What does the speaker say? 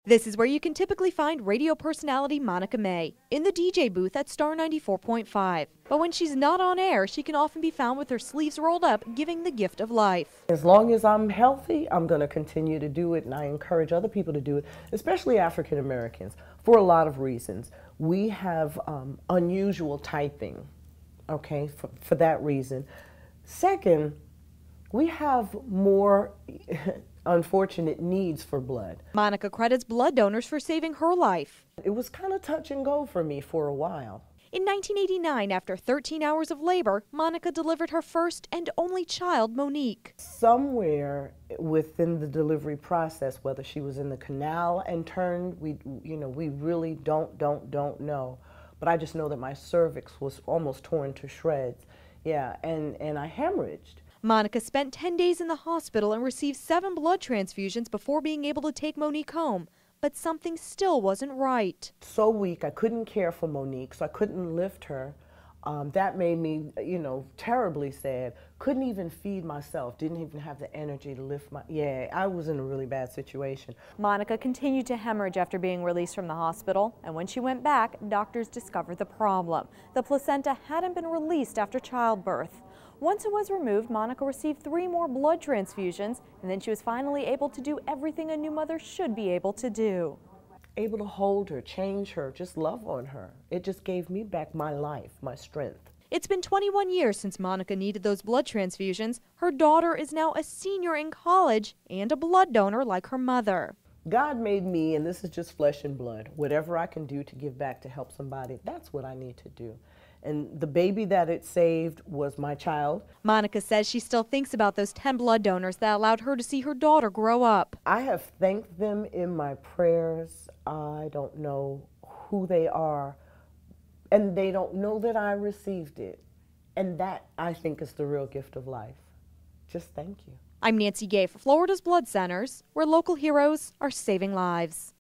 This is where you can typically find radio personality Monica May, in the DJ booth at Star 94.5. But when she's not on air, she can often be found with her sleeves rolled up, giving the gift of life. As long as I'm healthy, I'm going to continue to do it, and I encourage other people to do it, especially African Americans, for a lot of reasons. We have unusual typing, okay, for that reason. Second, we have more unfortunate needs for blood. Monica credits blood donors for saving her life. It was kind of touch and go for me for a while. In 1989, after 13 hours of labor, Monica delivered her first and only child, Monique. Somewhere within the delivery process, whether she was in the canal and turned, we really don't know. But I just know that my cervix was almost torn to shreds. Yeah, and I hemorrhaged. Monica spent 10 days in the hospital and received 7 blood transfusions before being able to take Monique home. But something still wasn't right. So weak, I couldn't care for Monique, so I couldn't lift her. That made me, terribly sad. Couldn't even feed myself, didn't even have the energy to lift I was in a really bad situation. Monica continued to hemorrhage after being released from the hospital, and when she went back, doctors discovered the problem. The placenta hadn't been released after childbirth. Once it was removed, Monica received 3 more blood transfusions, and then she was finally able to do everything a new mother should be able to do. Able to hold her, change her, just love on her. It just gave me back my life, my strength. It's been 21 years since Monica needed those blood transfusions. Her daughter is now a senior in college and a blood donor like her mother. God made me, and this is just flesh and blood. Whatever I can do to give back to help somebody, that's what I need to do. And the baby that it saved was my child. Monica says she still thinks about those 10 blood donors that allowed her to see her daughter grow up. I have thanked them in my prayers. I don't know who they are, and they don't know that I received it. And that, I think, is the real gift of life. Just thank you. I'm Nancy Gay for Florida's Blood Centers, where local heroes are saving lives.